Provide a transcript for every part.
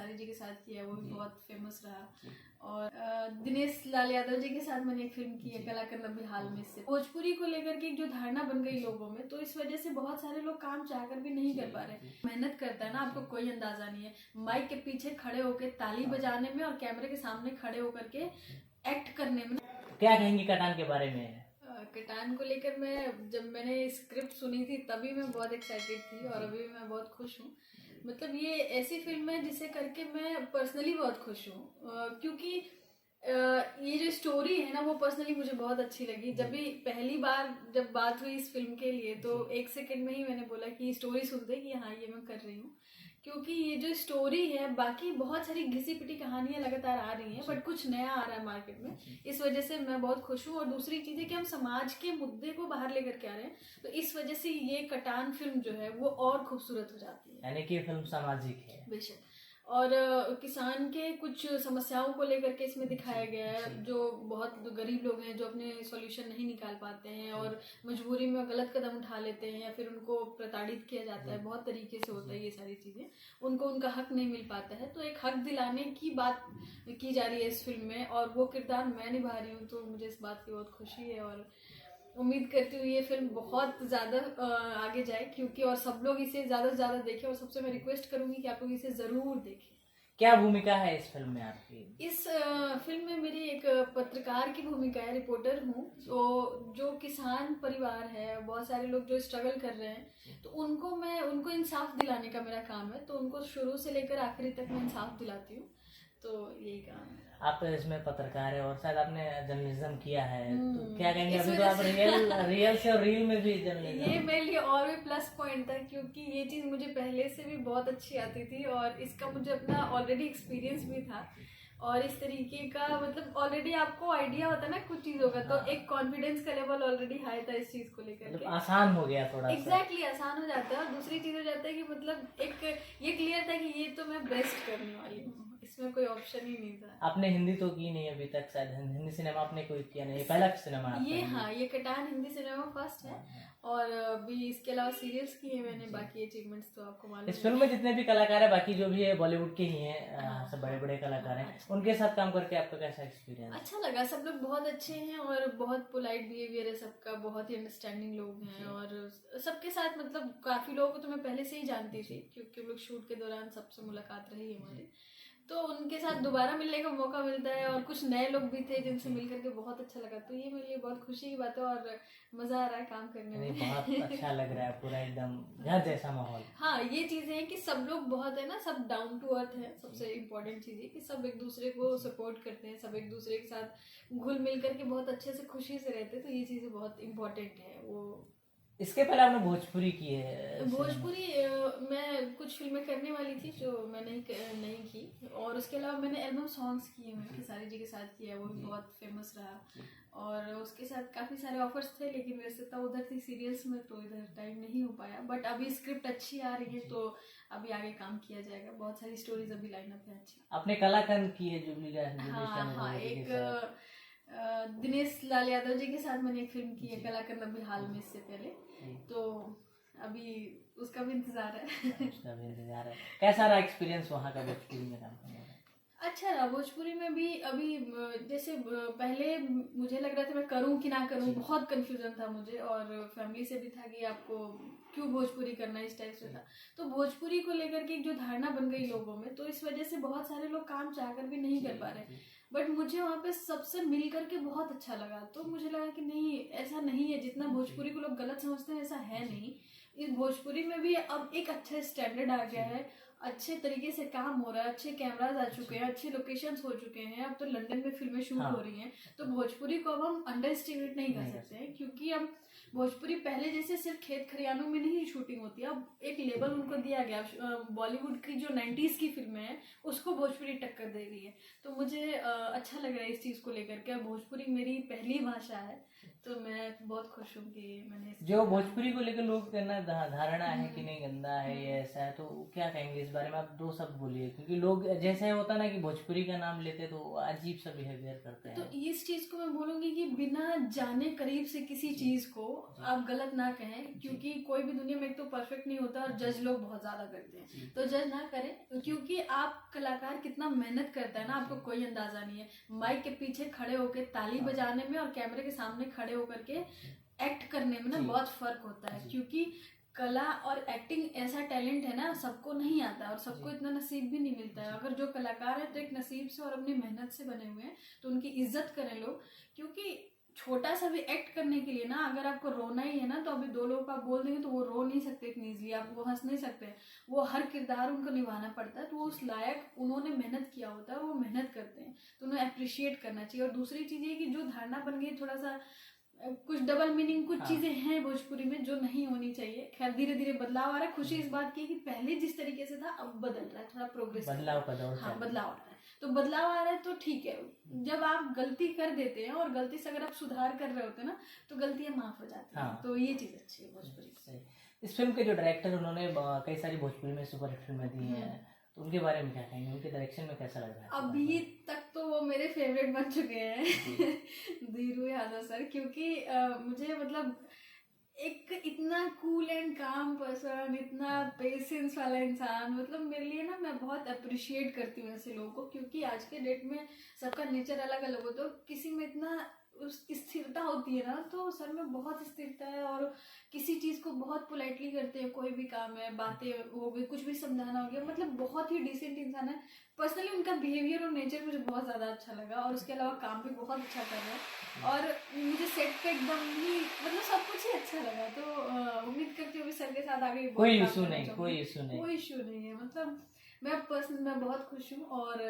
खेसारी जी के साथ किया, वो भी बहुत फेमस रहा। और दिनेश लाल यादव जी के साथ मैंने एक फिल्म की है कला करना भी हाल में। से भोजपुरी को लेकर के एक जो धारणा बन गई लोगों में, तो इस वजह से बहुत सारे लोग काम चाहकर भी नहीं कर पा रहे। मेहनत करता है ना, आपको कोई अंदाजा नहीं है माइक के पीछे खड़े होकर ताली बजाने में और कैमरे के सामने खड़े होकर के एक्ट करने में। क्या कहेंगी कटान के बारे में? कटान को लेकर मैं जब मैंने स्क्रिप्ट सुनी थी तभी मैं बहुत एक्साइटेड थी और अभी मैं बहुत खुश हूँ। मतलब ये ऐसी फिल्म है जिसे करके मैं पर्सनली बहुत खुश हूँ, क्योंकि ये जो स्टोरी है ना वो पर्सनली मुझे बहुत अच्छी लगी। जब भी पहली बार जब बात हुई इस फिल्म के लिए तो 1 सेकंड में ही मैंने बोला कि स्टोरी सुन दे कि हाँ ये मैं कर रही हूँ, क्योंकि ये जो स्टोरी है, बाकी बहुत सारी घिसी पिटी कहानियां लगातार आ रही हैं बट कुछ नया आ रहा है मार्केट में, इस वजह से मैं बहुत खुश हूँ। और दूसरी चीज़ है कि हम समाज के मुद्दे को बाहर लेकर के आ रहे हैं, तो इस वजह से ये कटान फिल्म जो है वो और खूबसूरत हो जाती है। यानी कि फिल्म सामाजिक है। बेशक। और किसान के कुछ समस्याओं को लेकर के इसमें दिखाया गया है, जो बहुत गरीब लोग हैं जो अपने सॉल्यूशन नहीं निकाल पाते हैं और मजबूरी में गलत कदम उठा लेते हैं या फिर उनको प्रताड़ित किया जाता है, बहुत तरीके से होता है ये सारी चीज़ें, उनको उनका हक नहीं मिल पाता है। तो एक हक दिलाने की बात की जा रही है इस फिल्म में और वो किरदार मैं निभा रही हूँ, तो मुझे इस बात की बहुत खुशी है और उम्मीद करती हूँ ये फिल्म बहुत ज़्यादा आगे जाए, क्योंकि और सब लोग इसे ज़्यादा से ज़्यादा देखें। और सबसे मैं रिक्वेस्ट करूँगी कि आप लोग इसे ज़रूर देखें। क्या भूमिका है इस फिल्म में आपकी? इस फिल्म में मेरी एक पत्रकार की भूमिका है, रिपोर्टर हूँ। तो जो किसान परिवार है, बहुत सारे लोग जो स्ट्रगल कर रहे हैं, तो उनको इंसाफ दिलाने का मेरा काम है। तो उनको शुरू से लेकर आखिरी तक मैं इंसाफ दिलाती हूँ, तो यही काम है। आप इसमें पत्रकार है और शायद आपने जर्नलिज्म किया है, तो क्या कहेंगे? अभी तो आप रियल से और रील में भी जर्नलिज्म। ये मेरे लिए और भी प्लस पॉइंट था, क्योंकि ये चीज़ मुझे पहले से भी बहुत अच्छी आती थी और इसका मुझे अपना ऑलरेडी एक्सपीरियंस भी था। और इस तरीके का मतलब ऑलरेडी आपको आइडिया होता है ना कुछ चीज़ों का, तो एक कॉन्फिडेंस का लेवल ऑलरेडी हाई था इस चीज़ को लेकर मतलब के। आसान हो गया थोड़ा। एग्जैक्टली आसान हो जाता है। और दूसरी चीज़ हो जाता है कि मतलब एक ये क्लियर था कि ये तो मैं बेस्ट करने वाली हूँ, इसमें कोई ऑप्शन ही नहीं था। आपने हिंदी तो की नहीं अभी तक, शायद हिंदी सिनेमा आपने कोई किया नहीं, पहला सिनेमा आपका ये हाँ, ये कटान हिंदी सिनेमा फर्स्ट है। और अभी इसके अलावा सीरियल्स किए मैंने, बाकी अचीवमेंट्स तो आपको मालूम इस फिल्म में जितने भी कलाकार है, बाकी जो भी है बॉलीवुड के ही हैं, सब बड़े बड़े कलाकार हैं। अच्छा। उनके साथ काम करके आपका कैसा एक्सपीरियंस? अच्छा लगा, सब लोग बहुत अच्छे हैं और बहुत पोलाइट बिहेवियर है सबका, बहुत ही अंडरस्टैंडिंग लोग हैं। और सबके साथ मतलब काफ़ी लोगों को तो मैं पहले से ही जानती थी, क्योंकि हम लोग शूट के दौरान सबसे मुलाकात रही है हमारी, तो उनके साथ दोबारा मिलने का मौका मिलता है। और कुछ नए लोग भी थे जिनसे मिल करके बहुत अच्छा लगा, तो ये मेरे लिए बहुत खुशी की बात है और मज़ा आ रहा है काम करने में। बहुत अच्छा लग रहा है, पूरा एकदम घर जैसा माहौल। हाँ, ये चीज़ें हैं कि सब लोग बहुत है ना, सब डाउन टू अर्थ है। सबसे इम्पोर्टेंट चीज़ है कि सब एक दूसरे को सपोर्ट करते हैं, सब एक दूसरे के साथ घुल मिल करके बहुत अच्छे से खुशी से रहते हैं, तो ये चीज़ें बहुत इम्पोर्टेंट है। वो इसके पहले आपने भोजपुरी की है? भोजपुरी मैं कुछ फिल्में करने वाली थी जो मैं नहीं की, और उसके अलावा मैंने एल्बम सॉन्ग्स किए हैं, खेसारी जी के साथ किया, वो भी बहुत फेमस रहा। और उसके साथ काफ़ी सारे ऑफर्स थे, लेकिन वैसे तो उधर थी सीरियल्स में, तो इधर टाइम नहीं हो पाया। बट अभी स्क्रिप्ट अच्छी आ रही है, तो अभी आगे काम किया जाएगा। बहुत सारी स्टोरीज अभी लाइनअप है अच्छी। आपने कलाकार की है जुबली हाँ, एक दिनेश लाल यादव जी के साथ मैंने एक फिल्म की है कला करना भी हाल में, इससे पहले, तो अभी उसका भी इंतजार है। कैसा रहा एक्सपीरियंस वहाँ का भोजपुरी में काम करने का? अच्छा रहा। भोजपुरी में भी अभी जैसे पहले मुझे लग रहा था मैं करूं कि ना करूं, बहुत कंफ्यूजन था मुझे, और फैमिली से भी था कि आपको क्यों भोजपुरी करना, इस टाइप से था। तो भोजपुरी को लेकर के एक जो धारणा बन गई लोगों में, तो इस वजह से बहुत सारे लोग काम चाहकर भी नहीं कर पा रहे। बट मुझे वहाँ पे सबसे मिल करके बहुत अच्छा लगा, तो मुझे लगा कि नहीं, ऐसा नहीं है जितना भोजपुरी को लोग गलत समझते हैं, ऐसा है नहीं। इस भोजपुरी में भी अब एक अच्छा स्टैंडर्ड आ गया है, अच्छे तरीके से काम हो रहा है, अच्छे कैमराज आ चुके हैं, अच्छे लोकेशंस हो चुके हैं। अब तो लंदन में फिल्में शूट हो रही हैं, तो भोजपुरी को अब हम अंडर एस्टिमेट नहीं कर सकते हैं, क्योंकि अब भोजपुरी पहले जैसे सिर्फ खेत खलियानों में नहीं शूटिंग होती है, अब एक लेवल उनको दिया गया। बॉलीवुड की जो 90s की फिल्में हैं उसको भोजपुरी टक्कर दे रही है, तो मुझे अच्छा लग रहा है इस चीज़ को लेकर के। भोजपुरी मेरी पहली भाषा है, तो मैं बहुत खुश हूँ कि मैंने जो भोजपुरी को लेकर लोग कहना धारणा है कि नहीं गंदा है, ये ऐसा है, तो क्या कहेंगे इस बारे में आप दो शब्द बोलिए, क्योंकि लोग जैसे होता है ना कि भोजपुरी का नाम लेते तो अजीब सा बिहेवियर करते हैं। तो इस चीज को मैं बोलूंगी कि बिना जाने करीब से किसी चीज को आप गलत ना कहें, क्योंकि कोई भी दुनिया में एक तो परफेक्ट नहीं होता और जज लोग बहुत ज्यादा करते हैं, तो जज ना करें, क्योंकि आप कलाकार कितना मेहनत करता है ना, आपको कोई अंदाजा नहीं है। माइक के पीछे खड़े होकर ताली बजाने में और कैमरे के सामने खड़े होकर के एक्ट करने में ना बहुत फर्क होता है, क्योंकि कला और एक्टिंग ऐसा टैलेंट है ना, सबको नहीं आता और सबको इतना नसीब भी नहीं मिलता है। अगर जो कलाकार है तो एक नसीब से और अपनी मेहनत से बने हुए हैं, तो उनकी इज्जत करें लोग, क्योंकि छोटा सा भी एक्ट करने के लिए ना, अगर आपको रोना ही है ना, तो अभी दो लोग आप बोल देंगे तो वो रो नहीं सकते इतनी ईजिली, आप वो हंस नहीं सकते, वो हर किरदार उनको निभाना पड़ता है, तो वो उस लायक उन्होंने मेहनत किया होता है और वो मेहनत करते हैं, तो उन्हें अप्रिशिएट करना चाहिए। और दूसरी चीज़ ये कि जो धारणा बन गई थोड़ा सा कुछ डबल मीनिंग, कुछ चीजें हैं भोजपुरी में जो नहीं होनी चाहिए। खैर धीरे धीरे बदलाव आ रहा है, खुशी इस बात की है कि पहले जिस तरीके से था अब बदल रहा है, थोड़ा प्रोग्रेस बदलाव का दौर। हाँ बदलाव आ रहा है, तो बदलाव आ रहा है तो ठीक है। जब आप गलती कर देते हैं और गलती से अगर आप सुधार कर रहे होते हैं ना, तो गलतियां माफ हो जाती हैं। तो ये चीज अच्छी है भोजपुरी। इस फिल्म के जो डायरेक्टर, उन्होंने कई सारी भोजपुरी में सुपरहिट फिल्में दी हैं, तो उनके बारे में क्या कहेंगे, उनके डायरेक्शन में कैसा लग रहा है? अभी तक तो वो मेरे फेवरेट बन चुके हैं धीरू यादव सर, क्योंकि मुझे मतलब एक इतना कूल एंड काम पर्सन, इतना पेशेंस वाला इंसान, मतलब मेरे लिए ना, मैं बहुत अप्रिशिएट करती हूँ ऐसे लोगों को, क्योंकि आज के डेट में सबका नेचर अलग अलग होता है, तो किसी में इतना उस स्थिरता होती है ना, तो सर में बहुत स्थिरता है और किसी चीज़ को बहुत पोलाइटली करते हैं। कोई भी काम है, बातें हो गई, कुछ भी समझाना हो गया, मतलब बहुत ही डिसेंट इंसान है। पर्सनली उनका बिहेवियर और नेचर मुझे बहुत ज़्यादा अच्छा लगा, और उसके अलावा काम भी बहुत अच्छा कर रहा है, और मुझे सेट पे एकदम ही मतलब सब कुछ ही अच्छा लगा। तो उम्मीद करती हूँ सर के साथ आगे कोई इशू नहीं, कोई इशू नहीं है, मतलब मैं बहुत खुश हूँ। और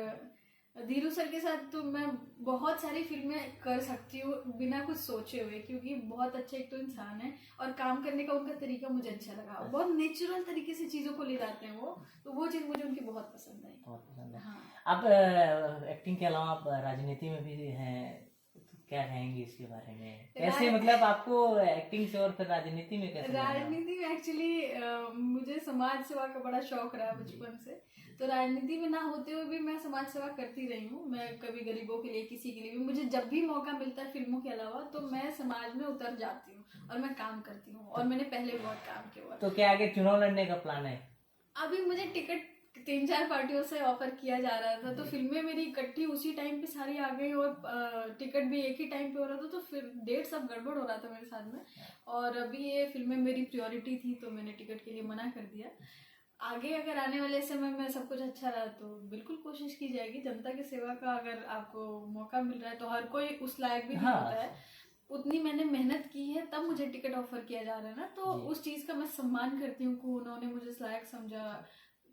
धीरू सर के साथ तो मैं बहुत सारी फिल्में कर सकती हूँ बिना कुछ सोचे हुए, क्योंकि बहुत अच्छे एक तो इंसान है और काम करने का उनका तरीका मुझे अच्छा लगा, बहुत नेचुरल तरीके से चीज़ों को ले जाते हैं वो, तो वो चीज़ मुझे उनकी बहुत पसंद आई। बहुत पसंद है। हाँ। आप एक्टिंग के अलावा आप राजनीति में भी हैं, तो क्या कहेंगे इसके बारे में? कैसे मतलब आपको एक्टिंग से और फिर राजनीति में कैसे? राजनीति में एक्चुअली मुझे समाज सेवा का बड़ा शौक रहा बचपन से, तो राजनीति में ना होते हुए भी मैं समाज सेवा करती रही हूँ। मैं कभी गरीबों के लिए, किसी के लिए भी, मुझे जब भी मौका मिलता है फिल्मों के अलावा, तो मैं समाज में उतर जाती हूँ और मैं काम करती हूँ, और मैंने पहले बहुत काम किया हुआ। तो क्या आगे चुनाव लड़ने का प्लान है? अभी मुझे टिकट 3-4 पार्टियों से ऑफर किया जा रहा था, तो फिल्में मेरी इकट्ठी उसी टाइम पे सारी आ गई, और टिकट भी एक ही टाइम पे हो रहा था, तो फिर डेट सब गड़बड़ हो रहा था मेरे साथ में, और अभी ये फिल्में मेरी प्रायोरिटी थी, तो मैंने टिकट के लिए मना कर दिया। आगे अगर आने वाले समय में सब कुछ अच्छा रहा तो बिल्कुल कोशिश की जाएगी। जनता की सेवा का अगर आपको मौका मिल रहा है तो हर कोई उस लायक भी नहीं होता है, उतनी मैंने मेहनत की है तब मुझे टिकट ऑफर किया जा रहा है ना, तो उस चीज़ का मैं सम्मान करती हूँ कि उन्होंने मुझे इस लायक समझा,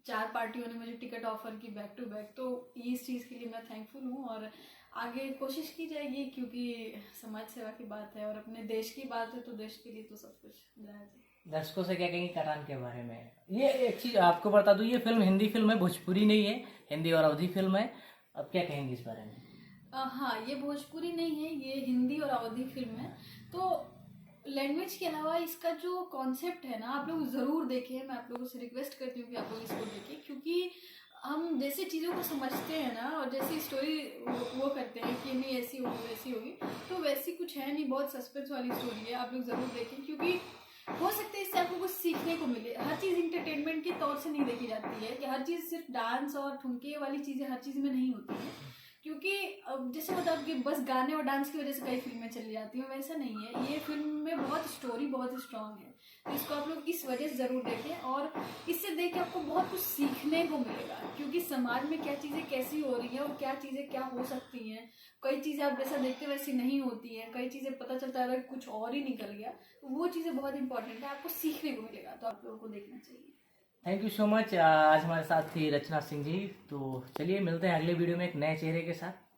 4 पार्टियों ने मुझे टिकट ऑफर की बैक टू बैक, तो इस चीज़ के लिए मैं थैंकफुल हूँ। और आगे कोशिश की जाएगी, क्योंकि समाज सेवा की बात है और अपने देश की बात है, तो देश के लिए तो सब कुछ जाना चाहिए। दर्शकों से क्या कहेंगे कटान के बारे में? ये एक चीज आपको बता दूं, ये फिल्म हिंदी फिल्म है, भोजपुरी नहीं है, हिंदी और अवधी फिल्म है। अब क्या कहेंगे इस बारे में? हाँ, ये भोजपुरी नहीं है, ये हिंदी और अवधी फिल्म है। तो लैंग्वेज के अलावा इसका जो कॉन्सेप्ट है ना, आप लोग ज़रूर देखें। मैं आप लोगों से रिक्वेस्ट करती हूँ कि आप लोग इसको देखें, क्योंकि हम जैसे चीज़ों को समझते हैं ना, और जैसी स्टोरी वो करते हैं कि नहीं ऐसी होगी वैसी होगी, तो वैसी कुछ है नहीं, बहुत सस्पेंस वाली स्टोरी है। आप लोग ज़रूर देखें, क्योंकि हो सकता है इससे आपको कुछ सीखने को मिले। हर चीज़ इंटरटेनमेंट के तौर से नहीं देखी जाती है, कि हर चीज़ सिर्फ डांस और ठुमके वाली चीज़ें हर चीज़ में नहीं होती है, क्योंकि जैसे होता है कि बस गाने और डांस की वजह से कई फिल्में चली जाती हैं, वैसा नहीं है। ये फिल्म में बहुत स्टोरी बहुत स्ट्रांग है, तो इसको आप लोग इस वजह से ज़रूर देखें, और इससे देख के आपको बहुत कुछ सीखने को मिलेगा, क्योंकि समाज में क्या चीज़ें कैसी हो रही हैं और क्या चीज़ें क्या हो सकती हैं। कई चीज़ें आप जैसा देखते वैसी नहीं होती हैं, कई चीज़ें पता चलता है कुछ और ही निकल गया, तो वो चीज़ें बहुत इंपॉर्टेंट है, आपको सीखने को मिलेगा, तो आप लोगों को देखना चाहिए। Thank you so much. आज हमारे साथ थी रचना सिंह जी। तो चलिए मिलते हैं अगले वीडियो में एक नए चेहरे के साथ।